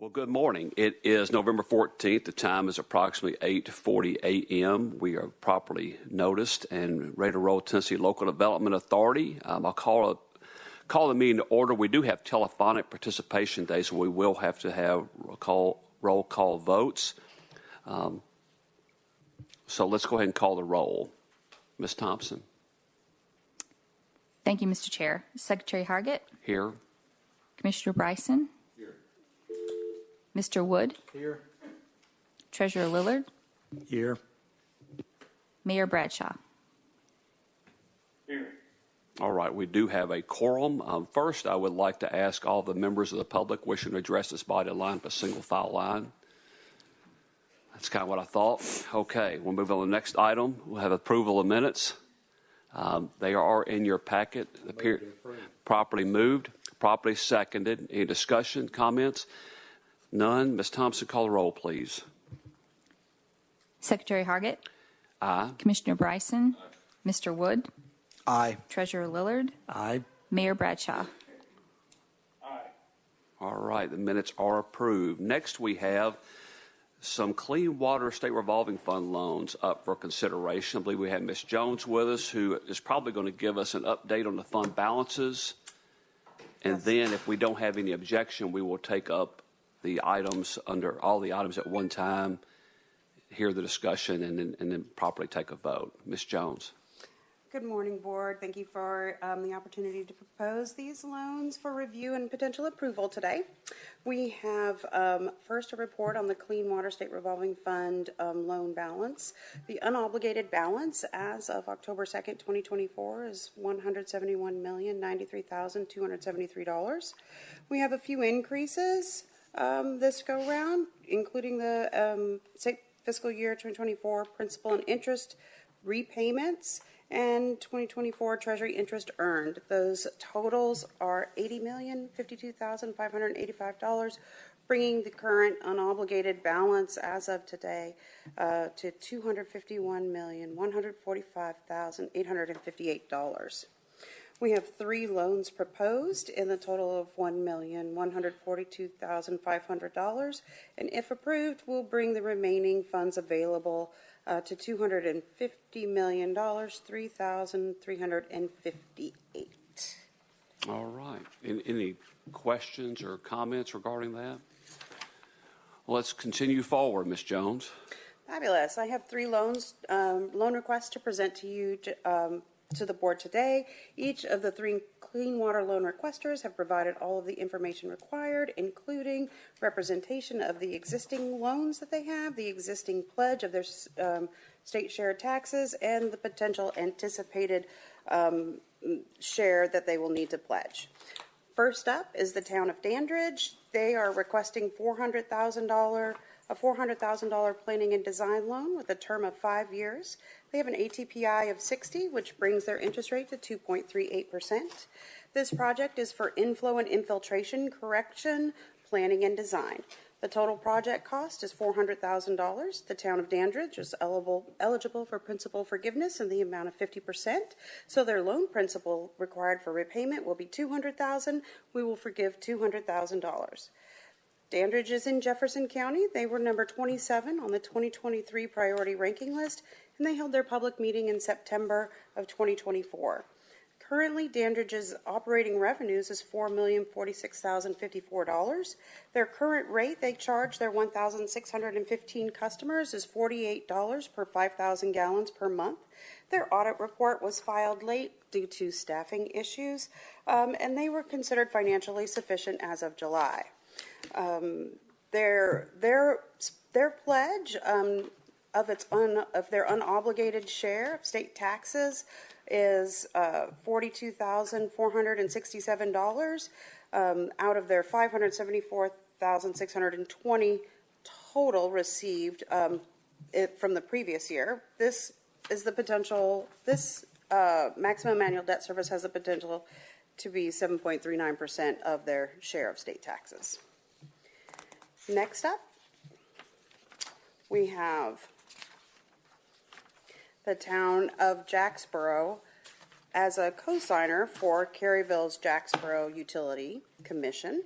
Well, good morning. It is November 14th. The time is approximately 8:40 a.m. We are properly noticed and ready to roll. Tennessee Local Development Authority. I'll call the meeting to order. We do have telephonic participation today, so we will have to have roll call votes. So let's go ahead and call the roll. Ms. Thompson. Thank you, Mr. Chair. Secretary Hargett. Here. Commissioner Bryson. Here. Mr. Wood. Here. Treasurer Lillard. Here. Mayor Bradshaw. Here. All right, we do have a quorum. First, I would like to ask all the members of the public wishing to address this body to line up a single file line. That's kind of what I thought. Okay, we'll move on to the next item. We'll have approval of minutes. They are in your packet. Properly moved, properly seconded. Any discussion, comments? None. Ms. Thompson, call the roll, please. Secretary Hargett. Aye. Commissioner Bryson. Aye. Mr. Wood. Aye. Treasurer Lillard. Aye. Mayor Bradshaw. Aye. All right, the minutes are approved. Next, we have some Clean Water State Revolving Fund loans up for consideration. I believe we have Ms. Jones with us, who is probably going to give us an update on the fund balances. And Yes. then if we don't have any objection, we will take up the items under all the items at one time, hear the discussion, and then properly take a vote. Ms. Jones. Good morning, Board. Thank you for the opportunity to propose these loans for review and potential approval today. We have first a report on the Clean Water State Revolving Fund loan balance. The unobligated balance as of October 2nd, 2024 is $171,093,273. We have a few increases this go round, including the state fiscal year 2024 principal and interest repayments and 2024 Treasury interest earned. Those totals are $80,052,585, bringing the current unobligated balance as of today to $251,145,858. We have 3 loans proposed in the total of $1,142,500, and if approved, will bring the remaining funds available to $250,3,358. All right. Any questions or comments regarding that? Well, let's continue forward, Ms. Jones. Fabulous. I have 3 loan requests to present to you to the board today. Each of the 3 clean water loan requesters have provided all of the information required, including representation of the existing loans that they have, the existing pledge of their state share taxes, and the potential anticipated share that they will need to pledge. First up is the town of Dandridge. They are requesting a $400,000 planning and design loan with a term of 5 years. They have an ATPI of 60, which brings their interest rate to 2.38%. This project is for inflow and infiltration correction, planning and design. The total project cost is $400,000. The town of Dandridge is eligible for principal forgiveness in the amount of 50%. So their loan principal required for repayment will be $200,000. We will forgive $200,000. Dandridge is in Jefferson County. They were number 27 on the 2023 priority ranking list, and they held their public meeting in September of 2024. Currently, Dandridge's operating revenues is $4,046,054. Their current rate they charge their 1,615 customers is $48 per 5,000 gallons per month. Their audit report was filed late due to staffing issues, and they were considered financially sufficient as of July. Their pledge of their unobligated share of state taxes is $42,467 out of their $574,620 total received from the previous year. This is the potential. This maximum annual debt service has the potential to be 7.39% of their share of state taxes. Next up, we have the town of Jacksboro as a co-signer for Caryville's Jacksboro Utility Commission.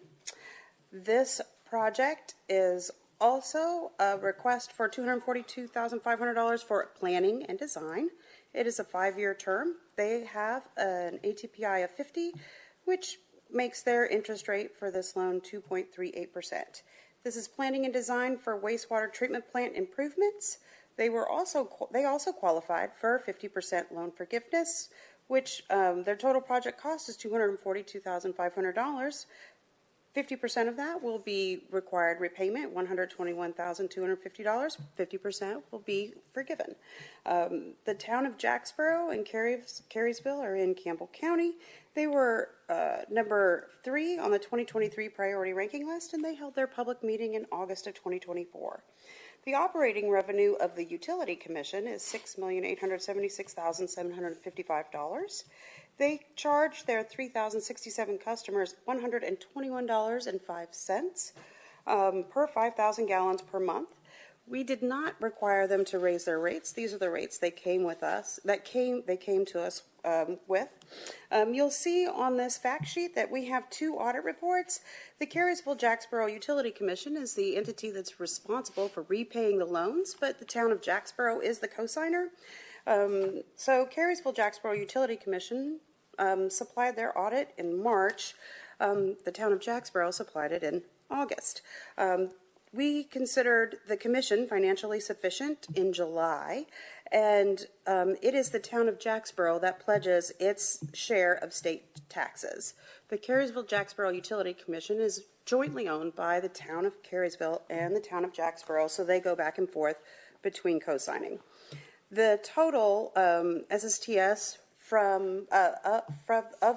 This project is also a request for $242,500 for planning and design. It is a 5-year term. They have an ATPI of 50, which makes their interest rate for this loan 2.38%. This is planning and design for wastewater treatment plant improvements. They also qualified for 50% loan forgiveness, which their total project cost is $242,500. 50% of that will be required repayment, $121,250. 50% will be forgiven. The town of Jacksboro and Carysville are in Campbell County. They were number 3 on the 2023 priority ranking list, and they held their public meeting in August of 2024. The operating revenue of the Utility Commission is $6,876,755. They charge their 3,067 customers $121.05 per 5,000 gallons per month. We did not require them to raise their rates. These are the rates they came with us. They came to us with. You'll see on this fact sheet that we have 2 audit reports. The Carysville-Jacksboro Utility Commission is the entity that's responsible for repaying the loans, but the town of Jacksboro is the cosigner. So Carysville-Jacksboro Utility Commission supplied their audit in March. The town of Jacksboro supplied it in August. We considered the commission financially sufficient in July, and it is the town of Jacksboro that pledges its share of state taxes. The Carysville-Jacksboro Utility Commission is jointly owned by the town of Carysville and the town of Jacksboro, so they go back and forth between co-signing. The total SSTS of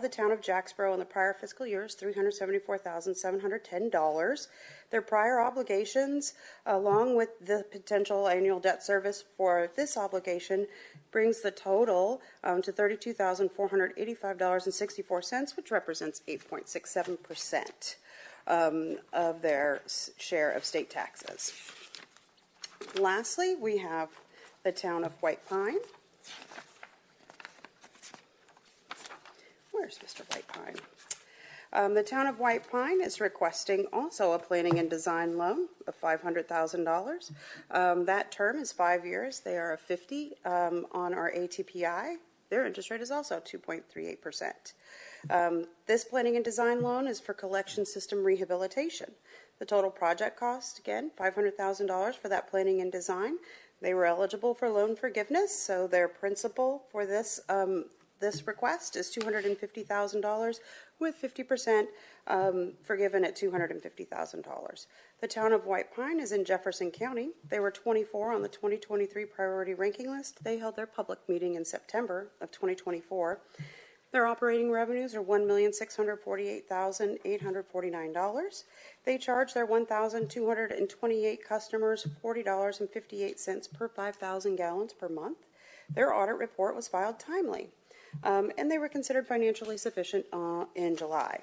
the town of Jacksboro in the prior fiscal year is $374,710. Their prior obligations, along with the potential annual debt service for this obligation, brings the total to $32,485.64, which represents 8.67% of their share of state taxes. Lastly, we have the town of White Pine. Where's Mr. White Pine? The town of White Pine is requesting also a planning and design loan of $500,000. That term is 5 years. They are a 50 on our ATPI. Their interest rate is also 2.38%. This planning and design loan is for collection system rehabilitation. The total project cost, again, $500,000 for that planning and design. They were eligible for loan forgiveness, so their principal for this request is $250,000 with 50% forgiven at $250,000. The town of White Pine is in Jefferson County. They were 24 on the 2023 priority ranking list. They held their public meeting in September of 2024. Their operating revenues are $1,648,849. They charge their 1,228 customers $40.58 per 5,000 gallons per month. Their audit report was filed timely. And they were considered financially sufficient in July.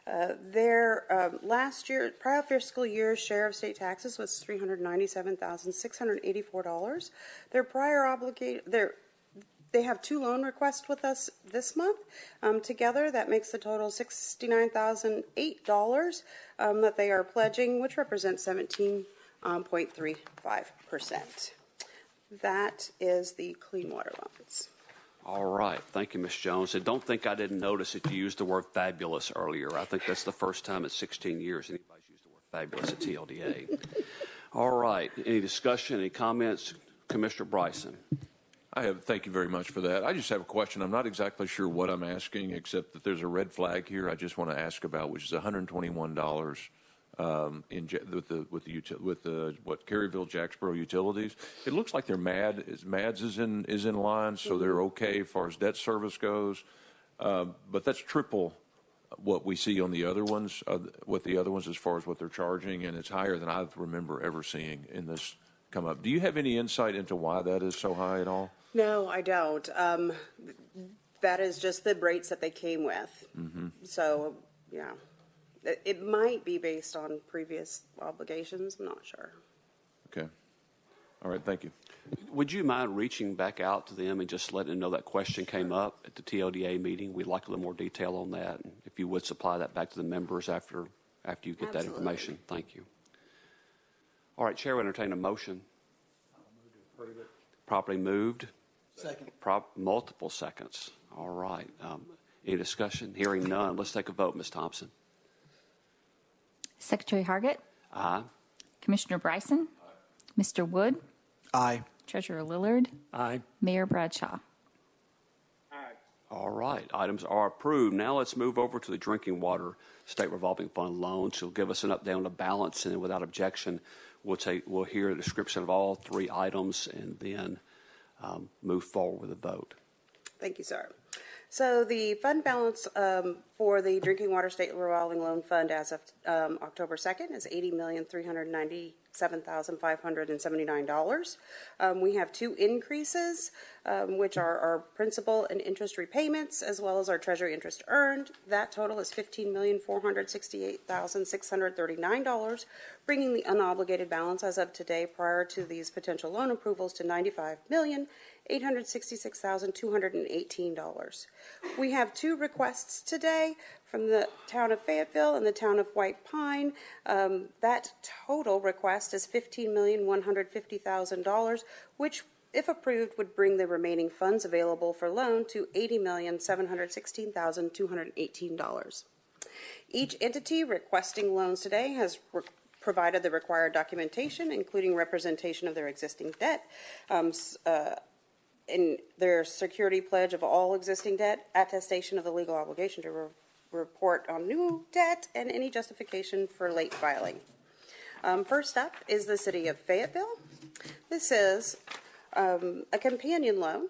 Their last year, prior fiscal year's share of state taxes was $397,684. Their prior they have 2 loan requests with us this month. Together, that makes the total $69,008 that they are pledging, which represents 17.35%. That is the clean water loans. All right. Thank you, Ms. Jones. And don't think I didn't notice that you used the word fabulous earlier. I think that's the first time in 16 years anybody's used the word fabulous at TLDA. All right. Any discussion, any comments? Commissioner Bryson. Thank you very much for that. I just have a question. I'm not exactly sure what I'm asking, except that there's a red flag here I just want to ask about, which is $121 with the Caryville-Jacksboro Utilities. It looks like they're MADS is in line, so they're okay as far as debt service goes. But that's triple what we see on the other ones, as far as what they're charging, and it's higher than I remember ever seeing in this come up. Do you have any insight into why that is so high at all? No, I don't. That is just the rates that they came with. Mm-hmm. So, yeah. It might be based on previous obligations. I'm not sure. Okay. All right. Thank you. Would you mind reaching back out to them and just letting them know that question came up at the TLDA meeting? We'd like a little more detail on that. And if you would supply that back to the members after after you get that Absolutely. information. Thank you. All right, Chair will entertain a motion. Properly moved. Second. Multiple seconds. All right. Any discussion? Hearing none. Let's take a vote, Ms. Thompson. Secretary Hargett, Aye. Commissioner Bryson, Mr. Wood, Aye. Treasurer Lillard, Aye. Mayor Bradshaw. All right. Items are approved. Now let's move over to the Drinking Water State Revolving Fund loan. She'll give us an update on the balance, and without objection, we'll hear a description of all three items and then move forward with a vote. Thank you, sir. So the fund balance for the Drinking Water State Revolving Loan Fund as of October 2nd is $80,397,579. We have two increases, which are our principal and interest repayments, as well as our treasury interest earned. That total is $15,468,639, bringing the unobligated balance as of today prior to these potential loan approvals to $95,866,218. We have two requests today from the town of Fayetteville and the town of White Pine. That total request is $15,150,000, which, if approved, would bring the remaining funds available for loan to $80,716,218. Each entity requesting loans today has provided the required documentation, including representation of their existing debt, in their security pledge of all existing debt, attestation of the legal obligation to report on new debt, and any justification for late filing. First up is the City of Fayetteville. This is a companion loan.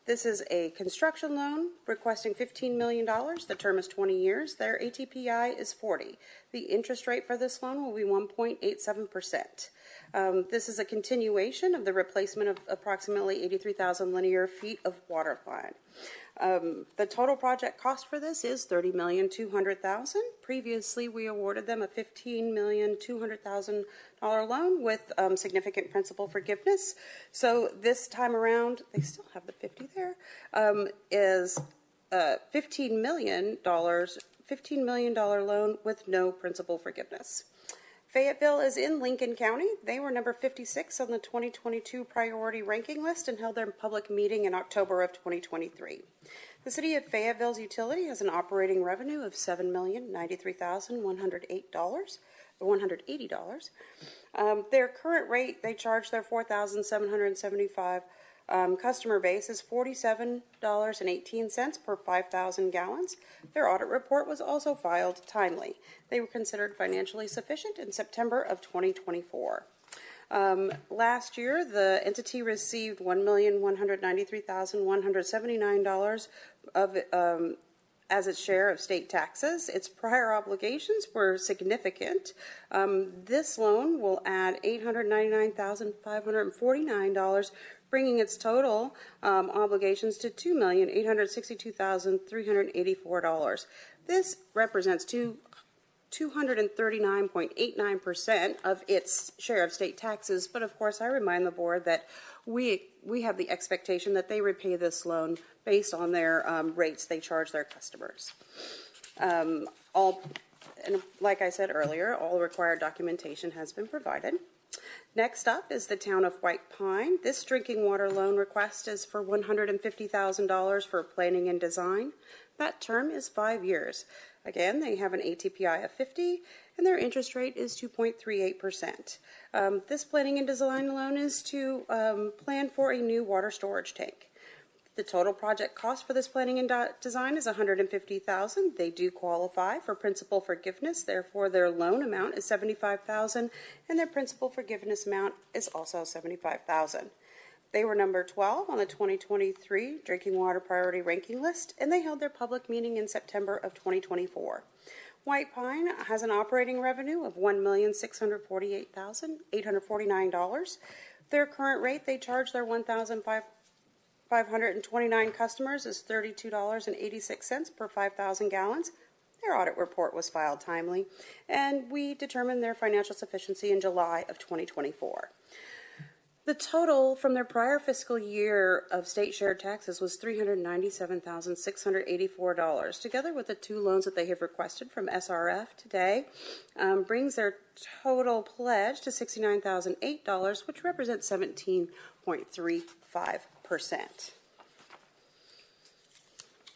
This is a construction loan requesting $15 million. The term is 20 years. Their ATPI is 40. The interest rate for this loan will be 1.87%. This is a continuation of the replacement of approximately 83,000 linear feet of water line. The total project cost for this is $30,200,000. Previously, we awarded them a $15,200,000 loan with significant principal forgiveness. So this time around, they still have the 50 there, is $15 million loan with no principal forgiveness. Fayetteville is in Lincoln County. They were number 56 on the 2022 priority ranking list and held their public meeting in October of 2023. The City of Fayetteville's utility has an operating revenue of $7,093,180. Their current rate, they charge their 4,775 customer base is $47.18 per 5,000 gallons. Their audit report was also filed timely. They were considered financially sufficient in September of 2024. Last year, the entity received $1,193,179 of as its share of state taxes. Its prior obligations were significant. This loan will add $899,549, bringing its total obligations to $2,862,384. This represents 239.89% of its share of state taxes, but of course I remind the board that we have the expectation that they repay this loan based on their rates they charge their customers. And like I said earlier, all required documentation has been provided. Next up is the town of White Pine. This drinking water loan request is for $150,000 for planning and design. That term is 5 years. Again, they have an ATPI of 50, and their interest rate is 2.38%. This planning and design loan is to plan for a new water storage tank. The total project cost for this planning and design is $150,000. They do qualify for principal forgiveness, therefore their loan amount is $75,000, and their principal forgiveness amount is also $75,000. They were number 12 on the 2023 Drinking Water Priority Ranking List, and they held their public meeting in September of 2024. White Pine has an operating revenue of $1,648,849. Their current rate they charge their 1,529 customers is $32.86 per 5,000 gallons. Their audit report was filed timely, and we determined their financial sufficiency in July of 2024. The total from their prior fiscal year of state shared taxes was $397,684. Together with the 2 loans that they have requested from SRF today, brings their total pledge to $69,008, which represents 17.35%.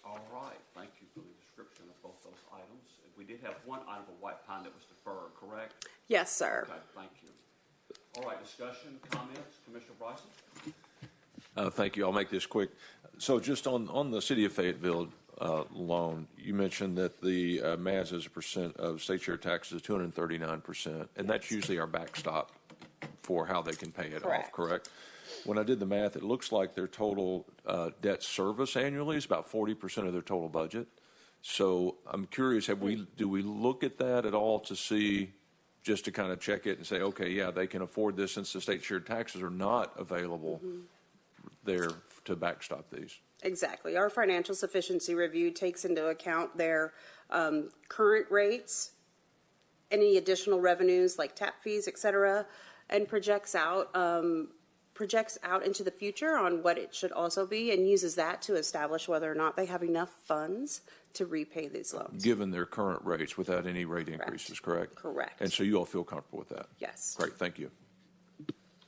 All right, thank you for the description of both those items. We did have one item of White Pine that was deferred, correct? Yes, sir. Okay, thank you. All right, discussion, comments, Commissioner Bryson? Thank you. I'll make this quick. So just on the City of Fayetteville loan, you mentioned that the MAS as a percent of state share taxes is 239%, and that's usually our backstop for how they can pay it off, correct? When I did the math, it looks like their total debt service annually is about 40% of their total budget. So I'm curious, do we look at that at all to see, just to kind of check it and say, okay, yeah, they can afford this since the state shared taxes are not available there to backstop these? Exactly. Our financial sufficiency review takes into account their current rates, any additional revenues like tap fees, et cetera, and projects out into the future on what it should also be, and uses that to establish whether or not they have enough funds to repay these loans. Given their current rates without any rate increases, correct? Correct. And so you all feel comfortable with that? Yes. Great, thank you.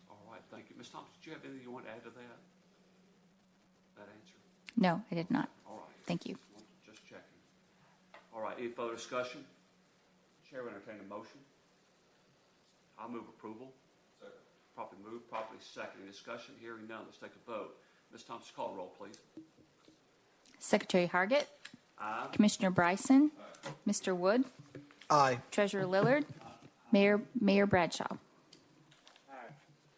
All right, thank you. Ms. Thompson, do you have anything you want to add to that? That answer? No, I did not. All right. Thank you. Just checking. All right, any further discussion? Chair will entertain a motion. I'll move approval. Second. Properly moved, properly second. Any discussion? Hearing none, let's take a vote. Ms. Thompson, call roll, please. Secretary Hargett. Aye. Commissioner Bryson. Mr. Wood. Aye. Treasurer Lillard. Mayor Bradshaw.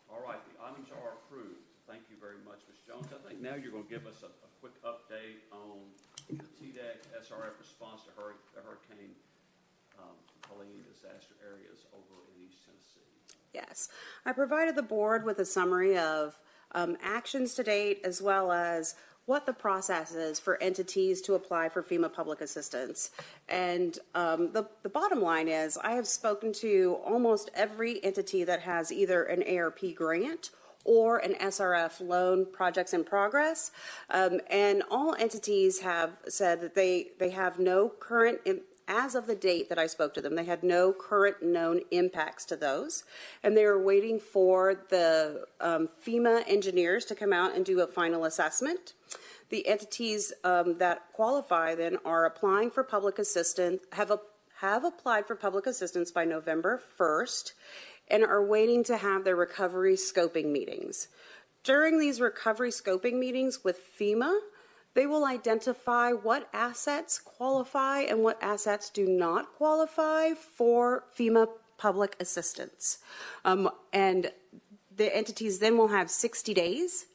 All right, the items are approved. Thank you very much, Ms. Jones. I think now you're going to give us a quick update on the TDEC SRF response to Hurricane Helene disaster areas over in East Tennessee. Yes. I provided the board with a summary of actions to date, as well as what the process is for entities to apply for FEMA public assistance. And the bottom line is I have spoken to almost every entity that has either an ARP grant or an SRF loan, projects in progress. And all entities have said that they have no current, as of the date that I spoke to them, they had no current known impacts to those. And they were waiting for the FEMA engineers to come out and do a final assessment. The entities that qualify then are applying for public assistance, have applied for public assistance by November 1st, and are waiting to have their recovery scoping meetings. During these recovery scoping meetings with FEMA, they will identify what assets qualify and what assets do not qualify for FEMA public assistance. And the entities then will have 60 days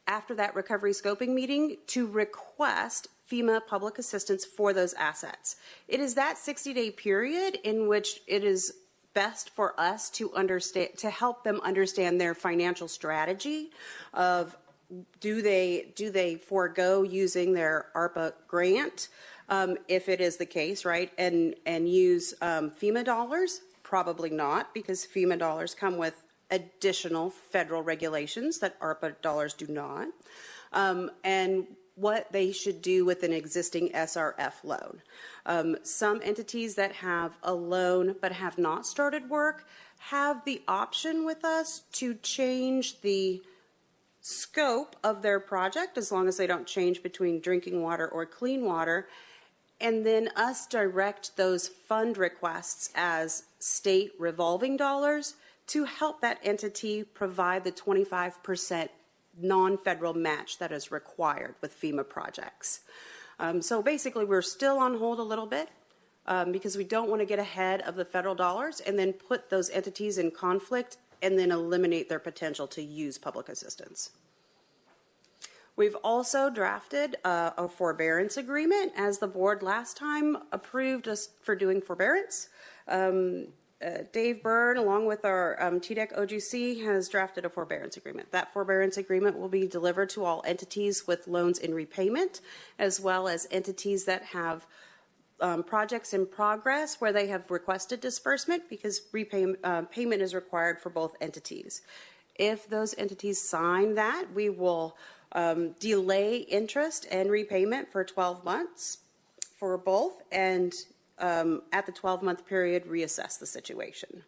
after that recovery scoping meeting to request FEMA public assistance for those assets. It is that 60-day period in which it is best for us to understand, to help them understand their financial strategy of do they forego using their ARPA grant, if it is the case, right, and use FEMA dollars? Probably not, because FEMA dollars come with additional federal regulations that ARPA dollars do not, and what they should do with an existing SRF loan. Some entities that have a loan but have not started work have the option with us to change the scope of their project, as long as they don't change between drinking water or clean water, and then us direct those fund requests as state revolving dollars to help that entity provide the 25% non-federal match that is required with FEMA projects. So basically, we're still on hold a little bit because we don't want to get ahead of the federal dollars and then put those entities in conflict and then eliminate their potential to use public assistance. We've also drafted a forbearance agreement, as the board last time approved us for doing forbearance. Dave Byrne, along with our TDEC OGC, has drafted a forbearance agreement. That forbearance agreement will be delivered to all entities with loans in repayment, as well as entities that have projects in progress where they have requested disbursement, because payment is required for both entities. If those entities sign that, we will delay interest and repayment for 12 months for both, and at the 12-month period, reassess the situation.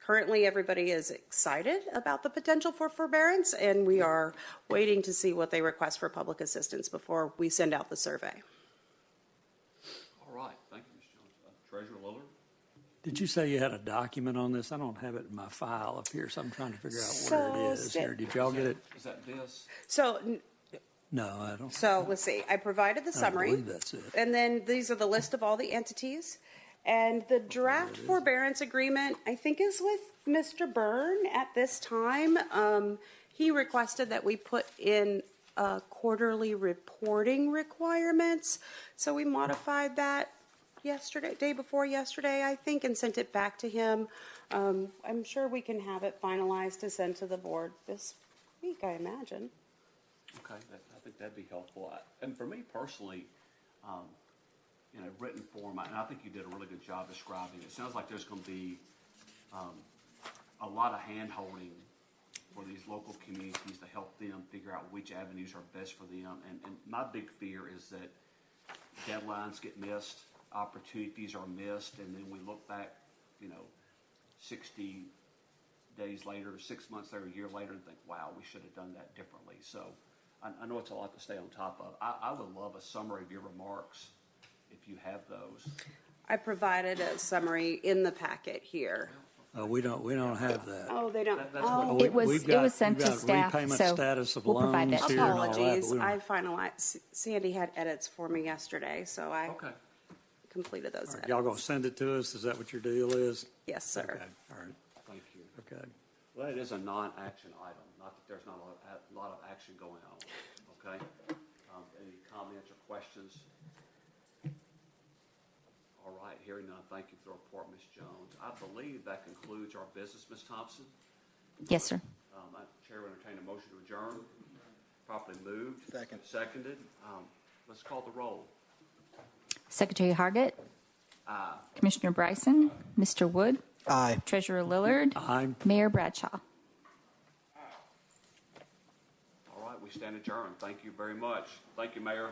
Currently, everybody is excited about the potential for forbearance, and we are waiting to see what they request for public assistance before we send out the survey. All right, thank you, Ms. Jones. Treasurer Lillard? Did you say you had a document on this? I don't have it in my file up here, so I'm trying to figure out where it is here. Did y'all get it? Is that this? So No, I don't. let's see. I provided the I summary. believe that's it. And then these are the list of all the entities. And the draft forbearance agreement, I think, is with Mr. Byrne at this time. He requested that we put in quarterly reporting requirements. So we modified that yesterday, day before yesterday, I think, and sent it back to him. I'm sure we can have it finalized to send to the board this week, I imagine. Okay, I think that'd be helpful. And for me personally, in a written form, and I think you did a really good job describing it. It sounds like there's going to be a lot of hand-holding for these local communities to help them figure out which avenues are best for them. And my big fear is that deadlines get missed, opportunities are missed, and then we look back, 60 days later, 6 months later, a year later, and think, wow, we should have done that differently. So I know it's a lot to stay on top of. I would love a summary of your remarks if you have those. I provided a summary in the packet here. We don't have that. Oh, they don't. That's Oh, what- It was- We've it got- was sent we've to got staff, repayment so status of we'll provide loans that to here you. and all that, but apologies. we don't- I finalized. Sandy had edits for me yesterday, so I Okay. completed those All right, edits. y'all gonna send it to us? Is that what your deal is? Yes, sir. Okay, all right, Thank you. okay. Well, it is a non-action item, not that there's not a lot of action going on, okay? Any comments or questions? All right, hearing none, thank you for the report, Ms. Jones. I believe that concludes our business, Ms. Thompson. Yes, sir. Chair will entertain a motion to adjourn. Properly moved. Second. Seconded. Let's call the roll. Secretary Hargett. Commissioner Bryson. Mr. Wood. Aye. Treasurer Lillard. Aye. Mayor Bradshaw. All right, we stand adjourned. Thank you very much. Thank you, Mayor.